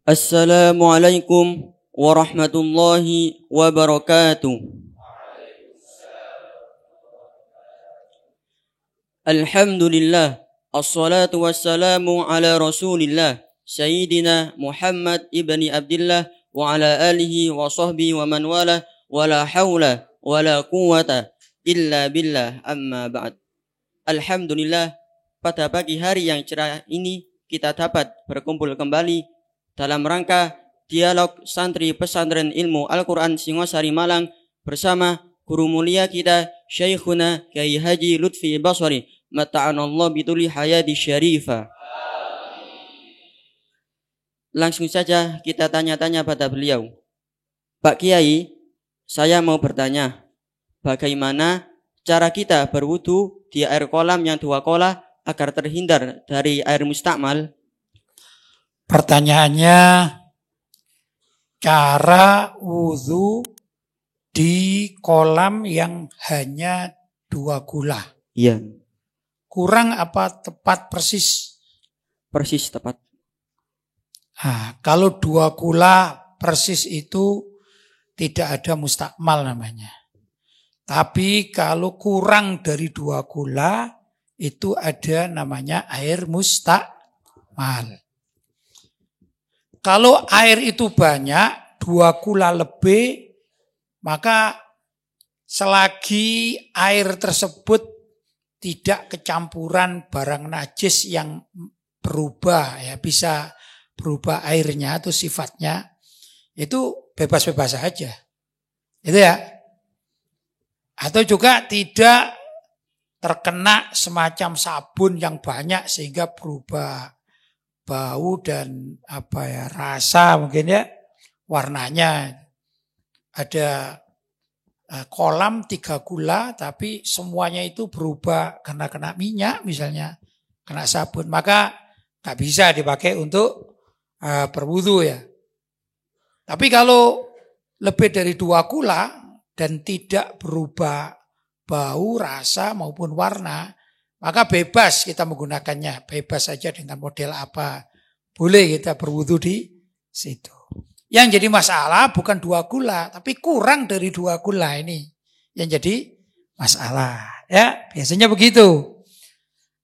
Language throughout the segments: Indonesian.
Assalamualaikum warahmatullahi wabarakatuh. Alhamdulillah, assalatu wassalamu ala rasulillah, Sayyidina Muhammad ibni Abdillah wa ala alihi wa sahbihi wa man wala, wa la hawla wa la quwata illa billah, amma ba'd. Alhamdulillah, pada pagi hari yang cerah ini kita dapat berkumpul kembali dalam rangka dialog santri pesantren ilmu Al-Quran Singosari Malang bersama guru mulia kita Syekhuna Kiai Haji Lutfi Basri mata'anallah bituli hayati syarifah. Langsung saja kita tanya-tanya pada beliau. Pak Kiai, saya mau bertanya, bagaimana cara kita berwudu di air kolam yang 2 kolah agar terhindar dari air mustakmal? Pertanyaannya, cara wudu di kolam yang hanya 2 gula. Iya. Kurang apa tepat persis? Persis tepat. Kalau 2 gula persis itu tidak ada mustakmal namanya. Tapi kalau kurang dari 2 gula itu ada namanya air mustakmal. Kalau air itu banyak, 2 gula lebih, maka selagi air tersebut tidak kecampuran barang najis yang berubah, ya bisa berubah airnya atau sifatnya, itu bebas-bebas saja. Itu ya. Atau juga tidak terkena semacam sabun yang banyak sehingga berubah bau dan rasa mungkin ya, warnanya. Ada kolam 3 gula tapi semuanya itu berubah karena kena minyak misalnya, kena sabun, maka tak bisa dipakai untuk berwudu ya. Tapi kalau lebih dari 2 gula dan tidak berubah bau, rasa maupun warna, maka bebas kita menggunakannya, bebas saja dengan model apa. Boleh kita berwudu di situ. Yang jadi masalah bukan 2 gula, tapi kurang dari 2 gula ini yang jadi masalah. Ya, biasanya begitu.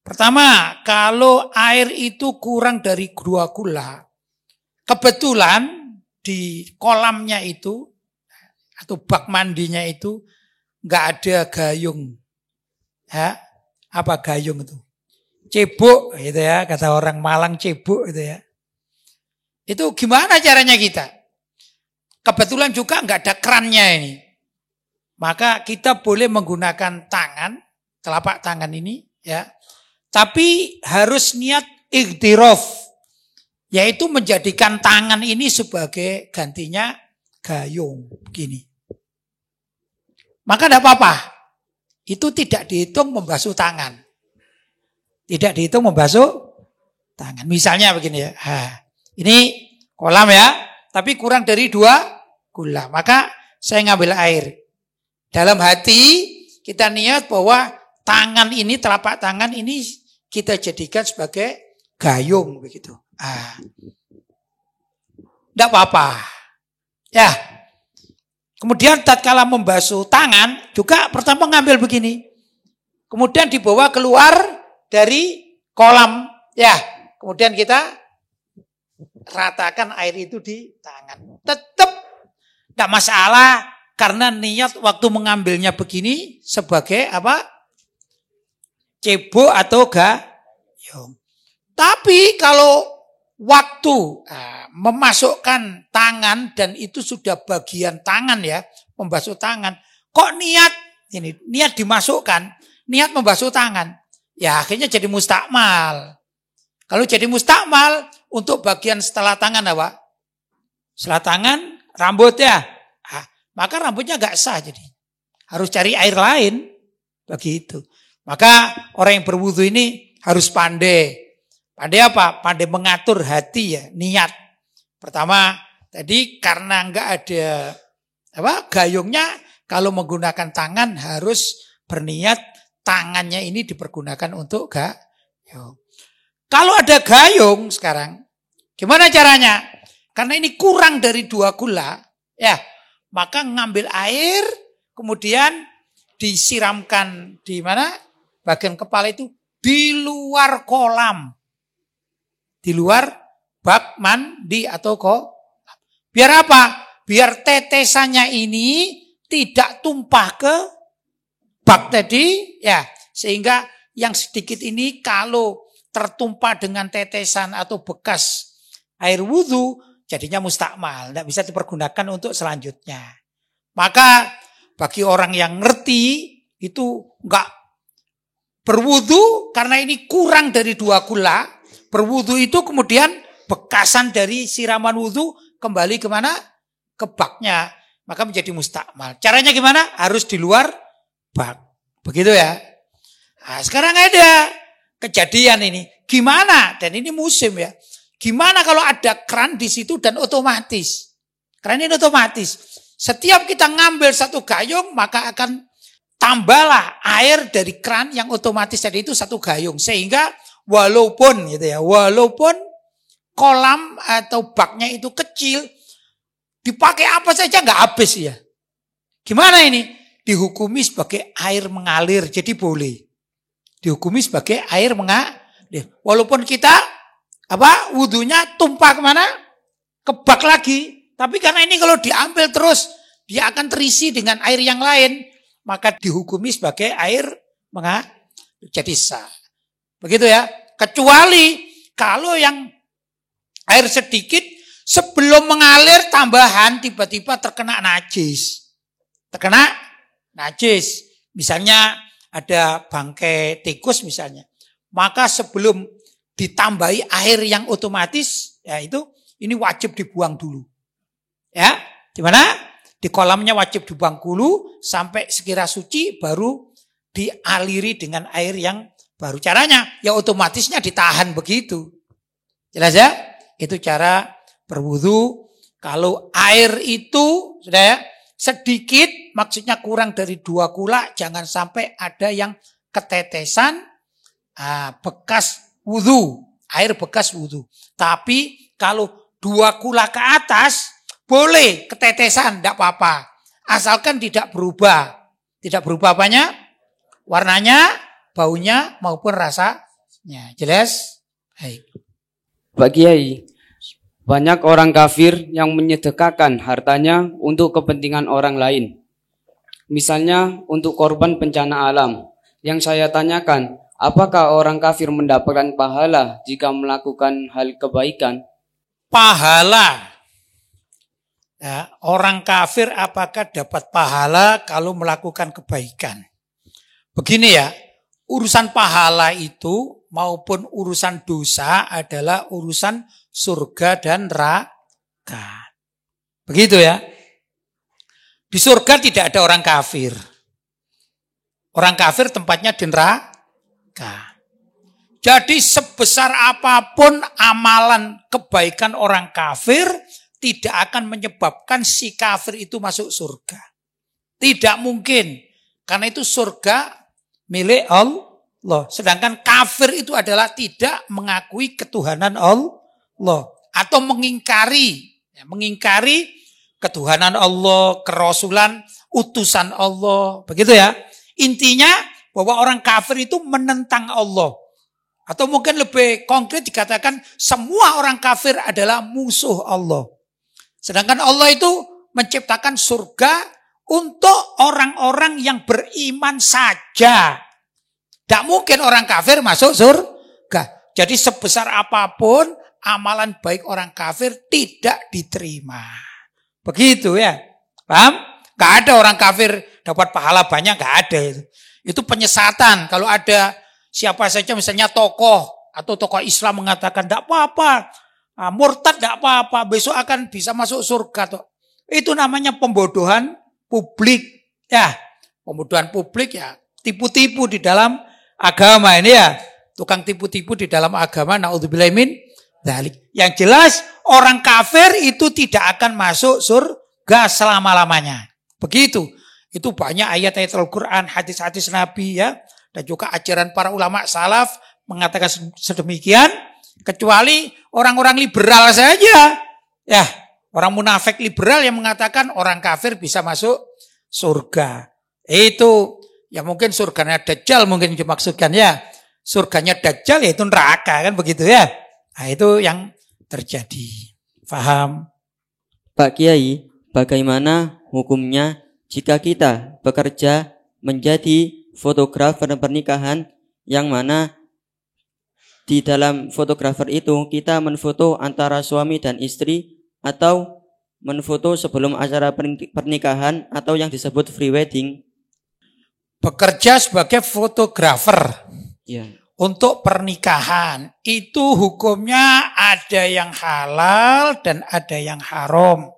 Pertama, kalau air itu kurang dari 2 gula, kebetulan di kolamnya itu atau bak mandinya itu nggak ada gayung. Ya. Apa gayung itu? Cebok gitu ya, kata orang Malang cebok gitu ya. Itu gimana caranya kita? Kebetulan juga enggak ada kerannya ini. Maka kita boleh menggunakan tangan, telapak tangan ini ya. Tapi harus niat ightiraf, yaitu menjadikan tangan ini sebagai gantinya gayung begini. Maka enggak apa-apa. Itu tidak dihitung membasuh tangan. Tidak dihitung membasuh tangan. Misalnya begini ya. Ini kolam ya, tapi kurang dari 2 gula. Maka saya ngambil air. Dalam hati kita niat bahwa tangan ini, telapak tangan ini kita jadikan sebagai gayung begitu. Tidak apa-apa. Ya. Kemudian tatkala membasuh tangan juga pertama ngambil begini. Kemudian dibawa keluar dari kolam. Ya, kemudian kita ratakan air itu di tangan. Tetap tidak masalah karena niat waktu mengambilnya begini sebagai apa? Cebok atau gayung. Tapi kalau waktu memasukkan tangan dan itu sudah bagian tangan ya, membasuh tangan. Kok niat dimasukkan, niat membasuh tangan. Ya akhirnya jadi mustakmal. Kalau jadi mustakmal untuk bagian setelah tangan apa? Setelah tangan rambut ya. Maka rambutnya gak sah jadi. Harus cari air lain. Begitu. Maka orang yang berwudu ini harus pandai. Pandai apa? Pandai mengatur hati ya, niat. Pertama, tadi karena enggak ada gayungnya, kalau menggunakan tangan harus berniat tangannya ini dipergunakan untuk gayung. Kalau ada gayung sekarang, gimana caranya? karena ini kurang dari 2 gula, ya, maka ngambil air, kemudian disiramkan di mana? Bagian kepala itu di luar kolam. Di luar bak mandi atau kolam. Biar apa? Biar tetesannya ini tidak tumpah ke bak tadi, ya, sehingga yang sedikit ini kalau tertumpah dengan tetesan atau bekas air wudhu, jadinya mustakmal, tidak bisa dipergunakan untuk selanjutnya. Maka bagi orang yang ngerti itu enggak berwudhu karena ini kurang dari 2 gula. Berwudhu itu kemudian bekasan dari siraman wudhu kembali kemana? Ke baknya. Maka menjadi mustakmal. Caranya gimana? Harus di luar bak. Begitu ya. Nah, sekarang ada kejadian ini. Gimana? Dan ini musim ya. Gimana kalau ada keran di situ dan otomatis? Keran ini otomatis. Setiap kita ngambil satu gayung, maka akan tambahlah air dari keran yang otomatis tadi itu satu gayung. Sehingga walaupun gitu ya, walaupun kolam atau baknya itu kecil, dipakai apa saja nggak habis ya. Gimana ini? Dihukumi sebagai air mengalir, jadi boleh. Dihukumi sebagai air mengalir. Walaupun kita wudhunya tumpah kemana? Ke bak lagi. Tapi karena ini kalau diambil terus, dia akan terisi dengan air yang lain. Maka dihukumi sebagai air mengalir. Jadi sah. Begitu ya. Kecuali kalau yang air sedikit, sebelum mengalir tambahan, tiba-tiba terkena najis. Terkena najis. Misalnya ada bangkai tikus misalnya. Maka sebelum ditambahi air yang otomatis, ya itu ini wajib dibuang dulu. Ya, di mana? Di kolamnya wajib dibuang dulu sampai sekira suci baru dialiri dengan air yang baru. Caranya ya otomatisnya ditahan begitu. Jelas ya? Itu cara berwudu. Kalau air itu sudah ya, sedikit, maksudnya kurang dari 2 gula, jangan sampai ada yang ketetesan bekas wudu, air bekas wudu. Tapi kalau 2 gula ke atas, boleh ketetesan, tidak apa-apa. Asalkan tidak berubah. Tidak berubah apanya? Warnanya, baunya, maupun rasanya. Jelas? Baik. Pak Kiai, banyak orang kafir yang menyedekahkan hartanya untuk kepentingan orang lain. Misalnya untuk korban bencana alam. Yang saya tanyakan, apakah orang kafir mendapatkan pahala jika melakukan hal kebaikan? Pahala. Ya, orang kafir apakah dapat pahala kalau melakukan kebaikan? Begini ya, urusan pahala itu maupun urusan dosa adalah urusan surga dan neraka. Begitu ya. Di surga tidak ada orang kafir. Orang kafir tempatnya di neraka. Jadi sebesar apapun amalan kebaikan orang kafir, tidak akan menyebabkan si kafir itu masuk surga. Tidak mungkin. Karena itu surga milik Allah. Sedangkan kafir itu adalah tidak mengakui ketuhanan Allah. Atau mengingkari ketuhanan Allah, kerasulan, utusan Allah. Begitu ya. Intinya bahwa orang kafir itu menentang Allah. Atau mungkin lebih konkret dikatakan semua orang kafir adalah musuh Allah. Sedangkan Allah itu menciptakan surga untuk orang-orang yang beriman saja. Tidak mungkin orang kafir masuk surga. Jadi sebesar apapun amalan baik orang kafir tidak diterima. Begitu ya. Paham? Gak ada orang kafir dapat pahala banyak, gak ada itu. Itu penyesatan. Kalau ada siapa saja misalnya tokoh atau tokoh Islam mengatakan tidak apa-apa, murtad tidak apa-apa, besok akan bisa masuk surga toh. Itu namanya pembodohan publik. Ya, pembodohan publik ya, tipu-tipu di dalam agama ini ya. Tukang tipu-tipu di dalam agama, naudzubillahi min dzalik. Yang jelas orang kafir itu tidak akan masuk surga selama-lamanya. Begitu. Itu banyak ayat-ayat Al-Quran, hadis-hadis Nabi ya. Dan juga ajaran para ulama salaf mengatakan sedemikian. Kecuali orang-orang liberal saja Ya, orang munafik liberal yang mengatakan orang kafir bisa masuk surga. Itu ya mungkin surganya Dajjal mungkin dimaksudkan ya. Surganya Dajjal yaitu neraka kan begitu ya. Nah, itu yang terjadi. Faham? Pak Kiai, bagaimana hukumnya jika kita bekerja menjadi fotografer pernikahan yang mana di dalam fotografer itu kita menfoto antara suami dan istri atau menfoto sebelum acara pernikahan atau yang disebut free wedding? Bekerja sebagai fotografer Ya. untuk pernikahan itu hukumnya ada yang halal dan ada yang haram.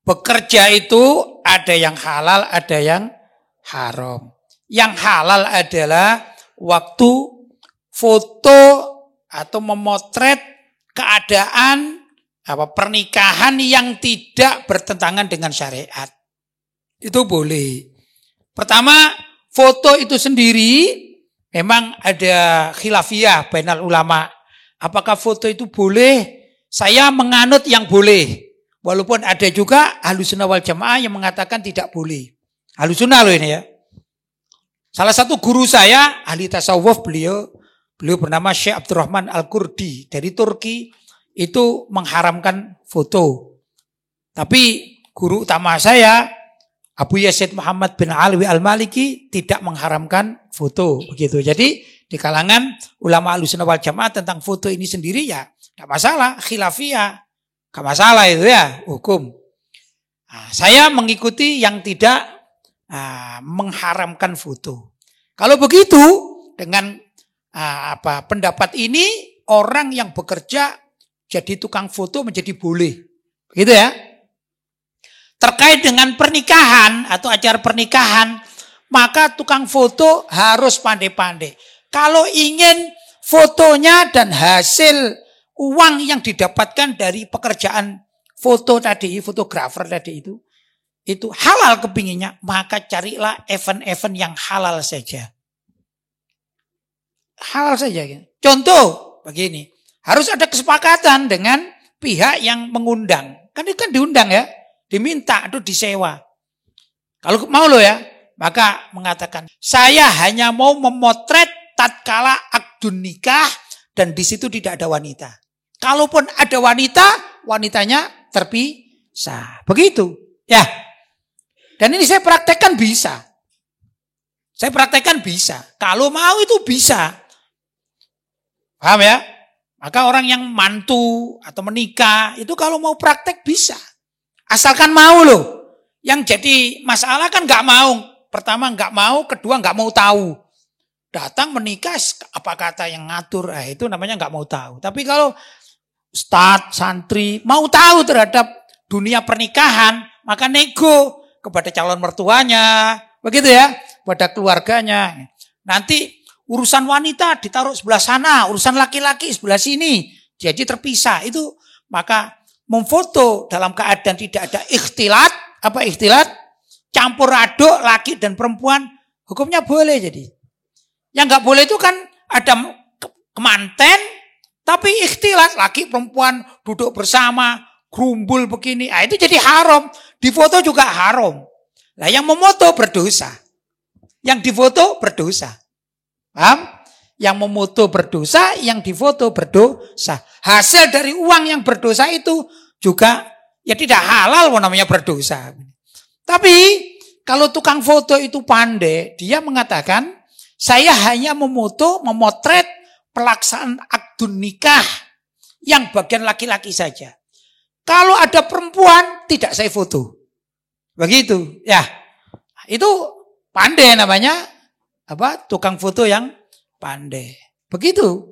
Bekerja itu ada yang halal, ada yang haram. Yang halal adalah waktu foto atau memotret keadaan pernikahan yang tidak bertentangan dengan syariat. Itu boleh. Pertama, foto itu sendiri memang ada khilafiyah bainal ulama. Apakah foto itu boleh? Saya menganut yang boleh. Walaupun ada juga Ahlussunnah wal Jamaah yang mengatakan tidak boleh. Ahlussunnah loh ini ya. Salah satu guru saya, ahli tasawuf, beliau bernama Syekh Abdurrahman Al-Kurdi dari Turki, itu mengharamkan foto. Tapi guru utama saya, Abu Yazid Muhammad bin Alwi Al-Maliki, tidak mengharamkan foto. Begitu. Jadi di kalangan ulama Ahlussunnah wal Jamaah tentang foto ini sendiri ya tidak masalah, khilafiyah. Gak masalah itu ya, hukum. Nah, saya mengikuti yang tidak mengharamkan foto. Kalau begitu, dengan pendapat ini, orang yang bekerja jadi tukang foto menjadi boleh. Begitu ya. Terkait dengan pernikahan atau acara pernikahan, maka tukang foto harus pandai-pandai. Kalau ingin fotonya dan hasil uang yang didapatkan dari pekerjaan foto tadi, fotografer tadi itu halal kepinginnya, maka carilah event-event yang halal saja. Halal saja. Contoh begini, harus ada kesepakatan dengan pihak yang mengundang. Kan itu kan diundang ya, diminta atau disewa. Kalau mau lo ya, maka mengatakan saya hanya mau memotret tatkala akdun nikah dan di situ tidak ada wanita. Kalaupun ada wanita, wanitanya terpisah. Begitu. Ya. Dan ini saya praktekkan bisa. Saya praktekkan bisa. Kalau mau itu bisa. Paham ya? Maka orang yang mantu atau menikah, itu kalau mau praktek bisa. Asalkan mau loh. Yang jadi masalah kan gak mau. Pertama gak mau, kedua gak mau tahu. Datang menikah, apa kata yang ngatur, itu namanya gak mau tahu. Tapi kalau ustadz, santri, mau tahu terhadap dunia pernikahan, maka nego kepada calon mertuanya, begitu ya, kepada keluarganya. Nanti urusan wanita ditaruh sebelah sana, urusan laki-laki sebelah sini, jadi terpisah. Itu maka memfoto dalam keadaan tidak ada ikhtilat, campur aduk laki dan perempuan, hukumnya boleh jadi. Yang nggak boleh itu kan ada kemanten, tapi ikhtilat, laki perempuan duduk bersama, gerumbul begini, itu jadi haram. Difoto juga haram. Nah, yang memoto berdosa. Yang difoto berdosa. Paham? Yang memoto berdosa, yang difoto berdosa. Hasil dari uang yang berdosa itu juga ya tidak halal namanya berdosa. Tapi kalau tukang foto itu pandai, dia mengatakan, saya hanya memotret pelaksanaan akdun nikah yang bagian laki-laki saja. Kalau ada perempuan, tidak saya foto. Begitu. Ya. Itu pandai namanya. Tukang foto yang pandai. Begitu.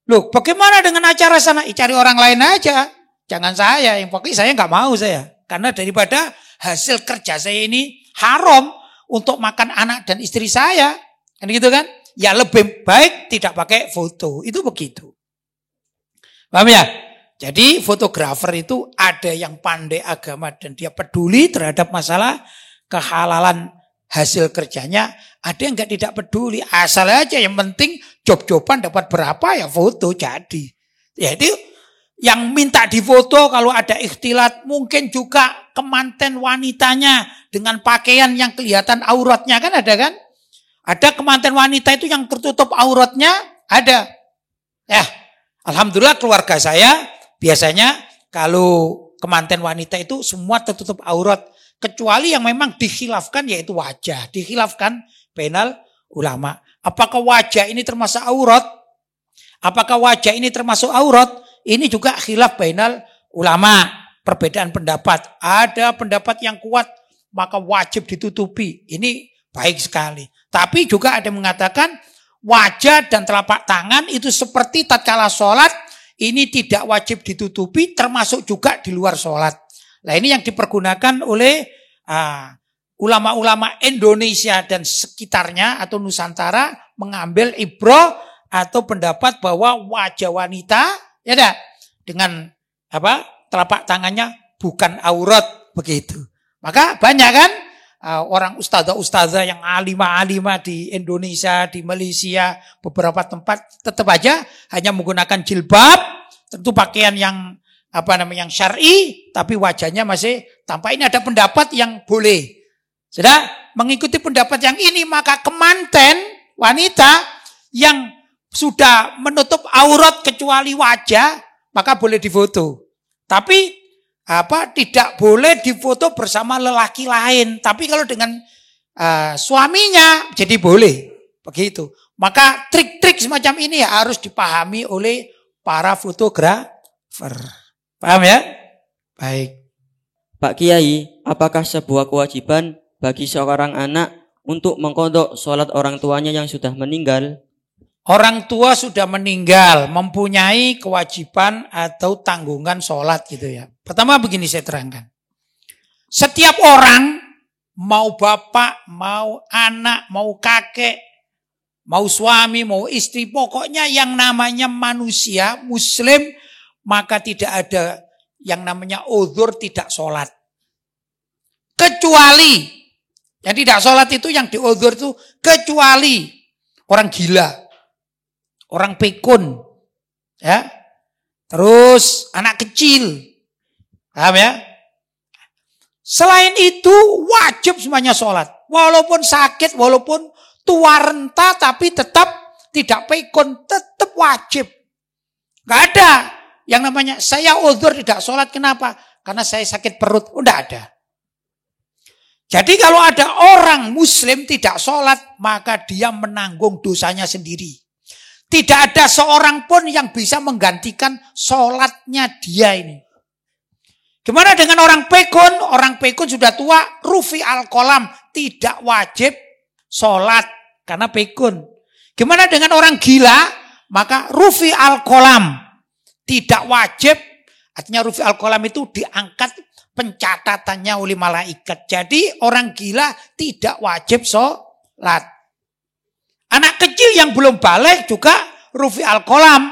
Loh, bagaimana dengan acara sana? Cari orang lain aja. Jangan saya. Yang pokoknya saya nggak mau saya. Karena daripada hasil kerja saya ini haram untuk makan anak dan istri saya. Kan gitu kan? Ya lebih baik tidak pakai foto. Itu begitu. Paham ya? Jadi fotografer itu ada yang pandai agama dan dia peduli terhadap masalah kehalalan hasil kerjanya. Ada yang tidak peduli. Asal aja yang penting job-joban dapat berapa ya foto jadi. Ya itu yang minta difoto kalau ada ikhtilat, mungkin juga kemanten wanitanya dengan pakaian yang kelihatan auratnya, kan ada kan? Ada kemanten wanita itu yang tertutup auratnya, ada. Ya, alhamdulillah keluarga saya biasanya kalau kemanten wanita itu semua tertutup aurat, kecuali yang memang dikhilafkan yaitu wajah, dikhilafkan bainal ulama. Apakah wajah ini termasuk aurat? Apakah wajah ini termasuk aurat? Ini juga khilaf bainal ulama, perbedaan pendapat. Ada pendapat yang kuat, maka wajib ditutupi. Ini baik sekali. Tapi juga ada yang mengatakan wajah dan telapak tangan itu seperti tatkala sholat, ini tidak wajib ditutupi, termasuk juga di luar sholat. Nah ini yang dipergunakan oleh ulama-ulama Indonesia dan sekitarnya atau Nusantara mengambil ibrah atau pendapat bahwa wajah wanita ya dah, dengan telapak tangannya bukan aurat begitu. Maka banyak kan orang ustazah-ustazah yang alimah-alimah di Indonesia, di Malaysia, beberapa tempat tetap aja hanya menggunakan jilbab, tentu pakaian yang yang syar'i, tapi wajahnya masih tampak. Ini ada pendapat yang boleh. Sudah mengikuti pendapat yang ini, maka kemanten wanita yang sudah menutup aurat kecuali wajah, maka boleh difoto. Tapi tidak boleh difoto bersama lelaki lain. Tapi kalau dengan suaminya jadi boleh. Begitu. Maka trik-trik semacam ini harus dipahami oleh para fotografer. Paham ya? Baik. Pak Kiai, apakah sebuah kewajiban bagi seorang anak untuk mengqadha sholat orang tuanya yang sudah meninggal? Orang tua sudah meninggal, mempunyai kewajiban atau tanggungan sholat gitu ya. Pertama begini saya terangkan. Setiap orang, mau bapak, mau anak, mau kakek, mau suami, mau istri, pokoknya yang namanya manusia, muslim, maka tidak ada yang namanya uzur tidak sholat. Kecuali, yang tidak sholat itu yang diuzur itu kecuali orang gila. Orang pikun, ya, terus anak kecil, paham ya? Selain itu wajib semuanya sholat, walaupun sakit, walaupun tua renta, tapi tetap tidak pikun, tetap wajib. Gak ada yang namanya saya uzur tidak sholat, kenapa? Karena saya sakit perut, udah ada. Jadi kalau ada orang muslim tidak sholat, maka dia menanggung dosanya sendiri. Tidak ada seorang pun yang bisa menggantikan sholatnya dia ini. Gimana dengan orang pekun? Orang pekun sudah tua, rufi al-qolam, tidak wajib sholat karena pekun. Gimana dengan orang gila? Maka rufi al-qolam, tidak wajib. Artinya rufi al-qolam itu diangkat pencatatannya oleh malaikat. Jadi orang gila tidak wajib sholat. Anak kecil yang belum balik juga rufi al-qolam.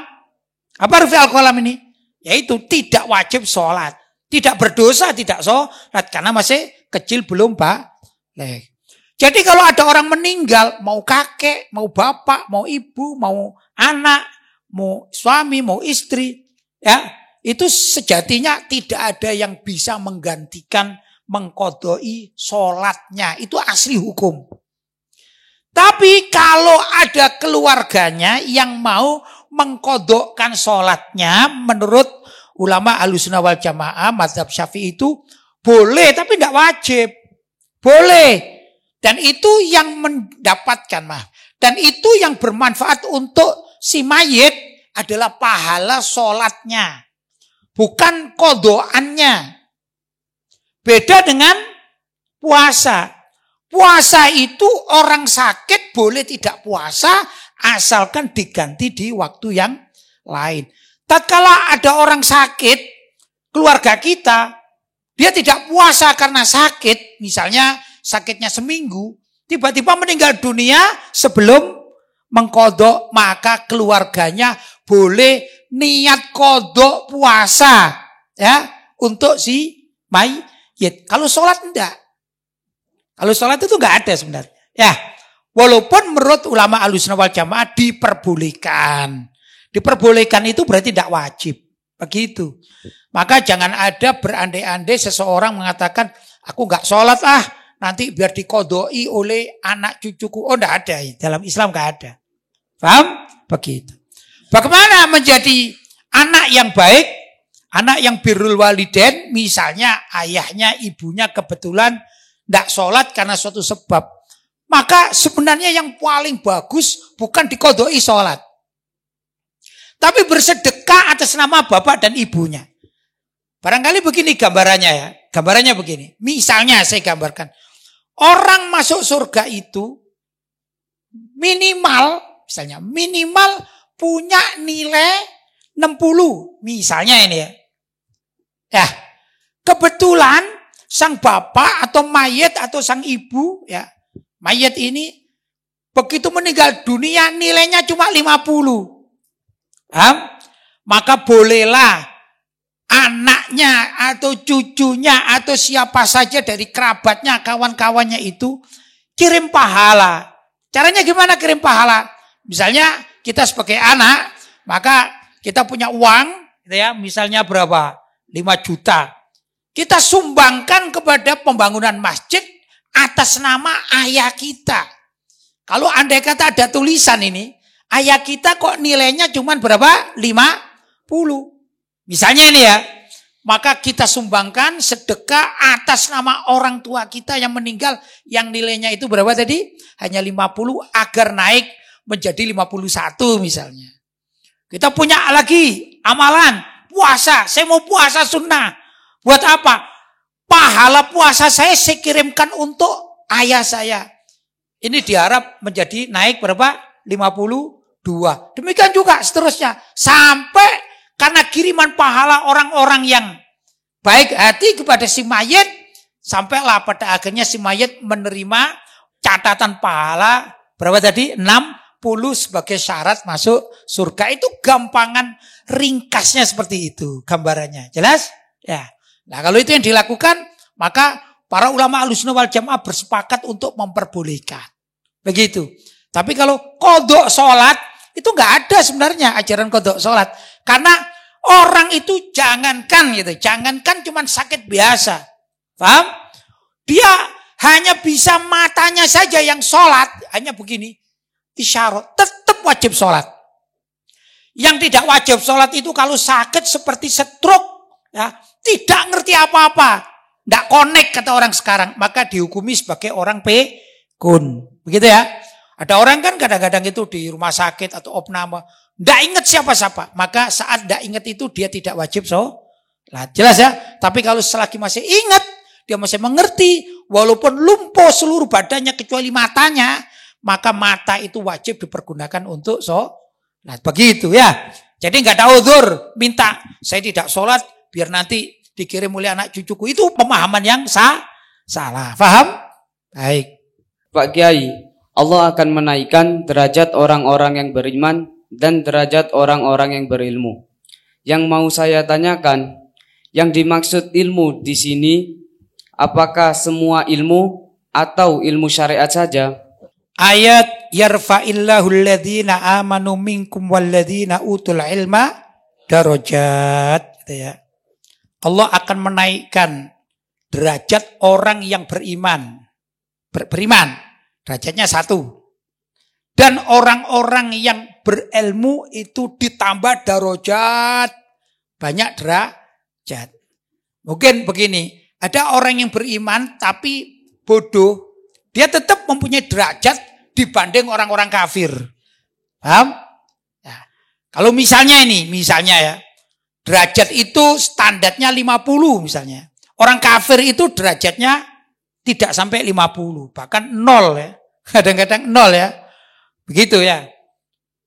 Apa rufi al-qolam ini? Yaitu tidak wajib sholat. Tidak berdosa, tidak sholat. Karena masih kecil belum balik. Jadi kalau ada orang meninggal, mau kakek, mau bapak, mau ibu, mau anak, mau suami, mau istri, ya itu sejatinya tidak ada yang bisa menggantikan, mengqadai sholatnya. Itu asli hukum. Tapi kalau ada keluarganya yang mau mengqadhakan sholatnya, menurut ulama Ahlussunnah wal Jamaah, mazhab Syafi'i itu boleh, tapi tidak wajib. Boleh. Dan itu yang mendapatkan, dan itu yang bermanfaat untuk si mayit adalah pahala sholatnya, bukan qadhaannya. Beda dengan puasa. Puasa itu orang sakit boleh tidak puasa asalkan diganti di waktu yang lain. Tatkala ada orang sakit, keluarga kita, dia tidak puasa karena sakit, misalnya sakitnya seminggu, tiba-tiba meninggal dunia sebelum mengqadha, maka keluarganya boleh niat qadha puasa ya untuk si mayit. Kalau sholat enggak. Kalau sholat itu enggak ada sebenarnya. Ya, walaupun menurut ulama Ahlussunnah wal Jamaah diperbolehkan. Diperbolehkan itu berarti tidak wajib. Begitu. Maka jangan ada berandai-andai seseorang mengatakan, aku nggak sholat nanti biar dikodoi oleh anak cucuku. Oh, enggak ada. Dalam Islam enggak ada. Paham? Begitu. Bagaimana menjadi anak yang baik? Anak yang birrul walidain, misalnya ayahnya, ibunya kebetulan enggak sholat karena suatu sebab. Maka sebenarnya yang paling bagus bukan dikodoi sholat. Tapi bersedekah atas nama bapak dan ibunya. Barangkali begini gambarannya ya. Gambarannya begini. Misalnya saya gambarkan. Orang masuk surga itu minimal punya nilai 60. Misalnya ini ya. Ya. Kebetulan sang bapak atau mayit atau sang ibu ya. Mayit ini begitu meninggal dunia nilainya cuma 50. Maka bolehlah anaknya atau cucunya atau siapa saja dari kerabatnya, kawan-kawannya itu kirim pahala. Caranya gimana kirim pahala? Misalnya kita sebagai anak, maka kita punya uang, gitu ya, misalnya berapa? 5 juta. Kita sumbangkan kepada pembangunan masjid atas nama ayah kita. Kalau andai kata ada tulisan ini, ayah kita kok nilainya cuma berapa? 50. Misalnya ini ya. Maka kita sumbangkan sedekah atas nama orang tua kita yang meninggal. Yang nilainya itu berapa tadi? Hanya 50 agar naik menjadi 51 misalnya. Kita punya lagi amalan. Puasa. Saya mau puasa sunnah. Buat apa? Pahala puasa saya kirimkan untuk ayah saya. Ini diharap menjadi naik berapa? 52. Demikian juga seterusnya. Sampai karena kiriman pahala orang-orang yang baik hati kepada si mayit. Sampailah pada akhirnya si mayit menerima catatan pahala. Berapa tadi? 60 sebagai syarat masuk surga. Itu gampangan ringkasnya seperti itu. Gambarannya. Jelas? Ya. Nah kalau itu yang dilakukan. Maka para ulama Ahlussunnah wal Jamaah bersepakat untuk memperbolehkan. Begitu. Tapi kalau qodok sholat, itu nggak ada sebenarnya ajaran qodok sholat. Karena orang itu jangankan cuma sakit biasa. Paham? Dia hanya bisa matanya saja yang sholat. Hanya begini. Isyarat. Tetap wajib sholat. Yang tidak wajib sholat itu kalau sakit seperti stroke. Ya, tidak ngerti apa-apa. Tidak connect kata orang sekarang. Maka dihukumi sebagai orang pikun. Begitu ya. Ada orang kan kadang-kadang itu di rumah sakit atau opname. Tidak ingat siapa-siapa. Maka saat tidak ingat itu dia tidak wajib sholat. Jelas ya. Tapi kalau selagi masih ingat. Dia masih mengerti. Walaupun lumpuh seluruh badannya kecuali matanya. Maka mata itu wajib dipergunakan untuk sholat. Begitu ya. Jadi nggak ada uzur. Minta saya tidak sholat. Biar nanti dikirim oleh anak cucuku. Itu pemahaman yang salah. Paham? Baik. Pak Kiai, Allah akan menaikkan derajat orang-orang yang beriman dan derajat orang-orang yang berilmu. Yang mau saya tanyakan, yang dimaksud ilmu di sini, apakah semua ilmu atau ilmu syariat saja? Ayat yarfa'illahu alladhina amanu minkum walladhina utul ilma darajat. Gitu ya. Allah akan menaikkan derajat orang yang beriman. Beriman. Derajatnya 1. Dan orang-orang yang berilmu itu ditambah darajat. Banyak derajat. Mungkin begini. Ada orang yang beriman tapi bodoh. Dia tetap mempunyai derajat dibanding orang-orang kafir. Paham? Ya. Kalau misalnya ya. Derajat itu standarnya 50 misalnya. Orang kafir itu derajatnya tidak sampai 50. Bahkan 0 ya. Kadang-kadang 0 ya. Begitu ya.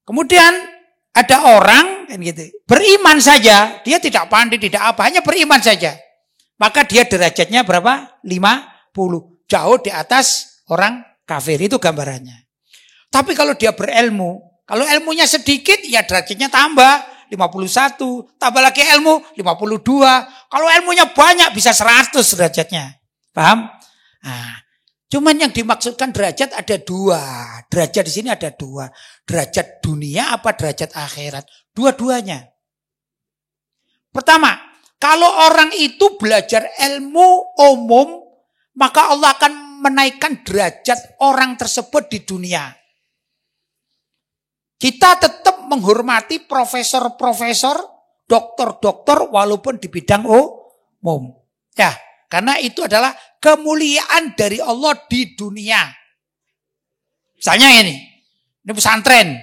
Kemudian ada orang kan gitu, beriman saja. Dia tidak pandai, tidak apa. Hanya beriman saja. Maka dia derajatnya berapa? 50. Jauh di atas orang kafir. Itu gambarannya. Tapi kalau dia berilmu. Kalau ilmunya sedikit ya derajatnya tambah. 51, tambah lagi ilmu 52. Kalau ilmunya banyak bisa 100 derajatnya. Paham? Nah, cuman yang dimaksudkan derajat ada 2. Derajat di sini ada 2. Derajat dunia apa derajat akhirat? Dua-duanya. Pertama, kalau orang itu belajar ilmu umum, maka Allah akan menaikkan derajat orang tersebut di dunia. Kita tetap menghormati profesor-profesor, dokter-dokter walaupun di bidang umum. Ya, karena itu adalah kemuliaan dari Allah di dunia. Misalnya ini pesantren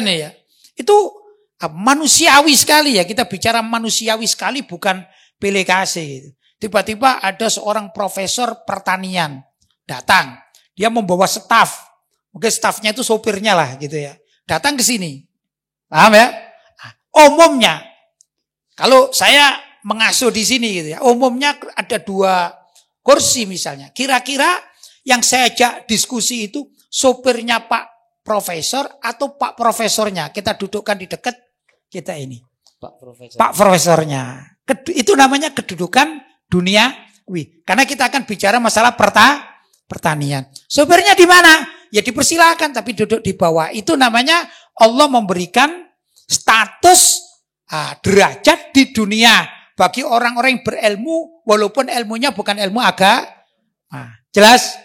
ini ya. Itu manusiawi sekali ya, kita bicara manusiawi sekali bukan pilih kasih. Tiba-tiba ada seorang profesor pertanian datang, dia membawa staf, mungkin stafnya itu sopirnya lah gitu ya, datang ke sini, paham ya? Umumnya, kalau saya mengasuh di sini gitu ya, umumnya ada 2 kursi misalnya, kira-kira yang saya ajak diskusi itu sopirnya Pak Profesor atau Pak Profesornya, kita dudukkan di dekat kita ini. Pak Profesornya. Itu namanya kedudukan duniawi. Karena kita akan bicara masalah pertanian. Sopirnya di mana? Ya dipersilakan tapi duduk di bawah. Itu namanya Allah memberikan status derajat di dunia bagi orang-orang yang berilmu walaupun ilmunya bukan ilmu agama. Jelas?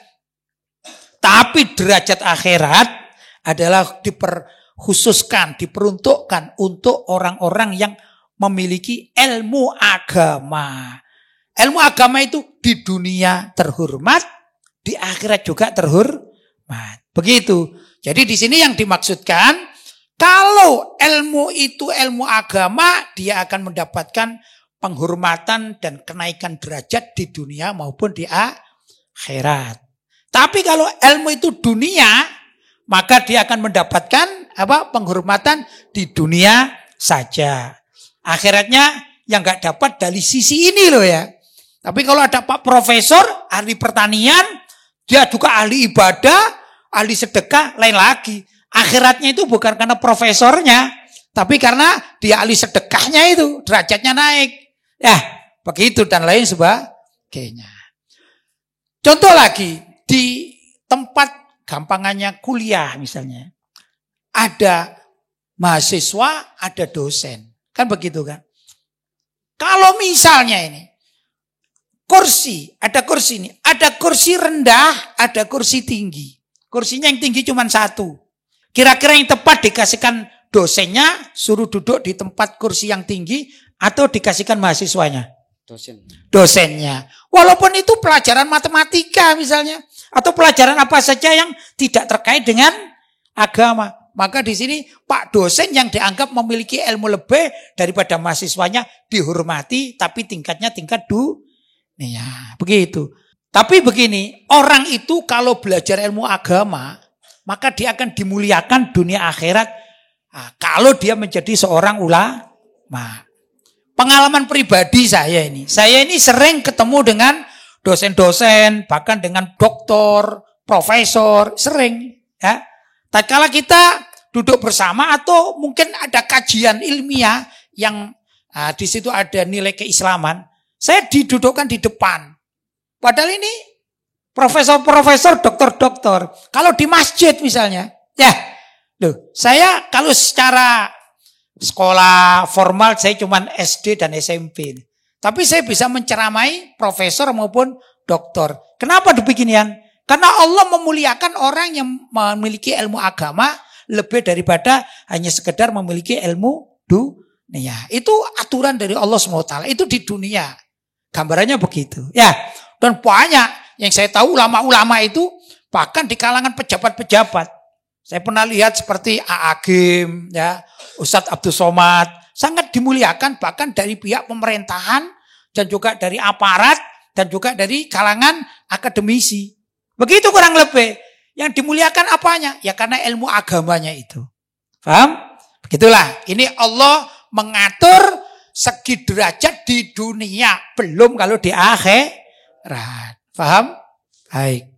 Tapi derajat akhirat adalah diperkhususkan, diperuntukkan untuk orang-orang yang memiliki ilmu agama. Ilmu agama itu di dunia terhormat, di akhirat juga terhormat. Begitu. Jadi di sini yang dimaksudkan, kalau ilmu itu ilmu agama, dia akan mendapatkan penghormatan dan kenaikan derajat di dunia maupun di akhirat. Tapi kalau ilmu itu dunia, maka dia akan mendapatkan penghormatan di dunia saja. Akhiratnya yang nggak dapat dari sisi ini loh ya. Tapi kalau ada Pak Profesor, ahli pertanian, dia juga ahli ibadah, ahli sedekah, lain lagi. Akhiratnya itu bukan karena profesornya, tapi karena dia ahli sedekahnya itu, derajatnya naik. Ya, begitu dan lain sebagainya. Contoh lagi, di tempat gampangannya kuliah misalnya. Ada mahasiswa, ada dosen. Kan begitu kan? Kalau misalnya ini, ada kursi rendah, ada kursi tinggi. Kursinya yang tinggi cuma 1. Kira-kira yang tepat dikasihkan dosennya, suruh duduk di tempat kursi yang tinggi, atau dikasihkan mahasiswanya? Dosennya. Walaupun itu pelajaran matematika misalnya, atau pelajaran apa saja yang tidak terkait dengan agama. Maka di sini Pak dosen yang dianggap memiliki ilmu lebih daripada mahasiswanya dihormati, tapi tingkatnya tingkat dunia. Begitu. Tapi begini, orang itu kalau belajar ilmu agama, maka dia akan dimuliakan dunia akhirat. Kalau dia menjadi seorang ulama. Pengalaman pribadi saya ini sering ketemu dengan dosen-dosen, bahkan dengan doktor, profesor, sering. Ya. Tatkala kita duduk bersama atau mungkin ada kajian ilmiah yang di situ ada nilai keislaman, saya didudukkan di depan. Padahal ini profesor-profesor, doktor-doktor. Kalau di masjid misalnya, ya, saya kalau secara sekolah formal saya cuma SD dan SMP. Tapi saya bisa menceramai profesor maupun doktor. Kenapa demikian? Karena Allah memuliakan orang yang memiliki ilmu agama lebih daripada hanya sekedar memiliki ilmu dunia. Itu aturan dari Allah SWT. Itu di dunia. Gambarannya begitu. Ya, dan banyak yang saya tahu ulama-ulama itu bahkan di kalangan pejabat-pejabat. Saya pernah lihat seperti A'agim, ya, Ustadz Abdul Somad, sangat dimuliakan bahkan dari pihak pemerintahan dan juga dari aparat dan juga dari kalangan akademisi. Begitu kurang lebih. Yang dimuliakan apanya? Ya karena ilmu agamanya itu. Paham? Begitulah. Ini Allah mengatur segi derajat di dunia. Belum kalau di akhirat. Paham? Baik.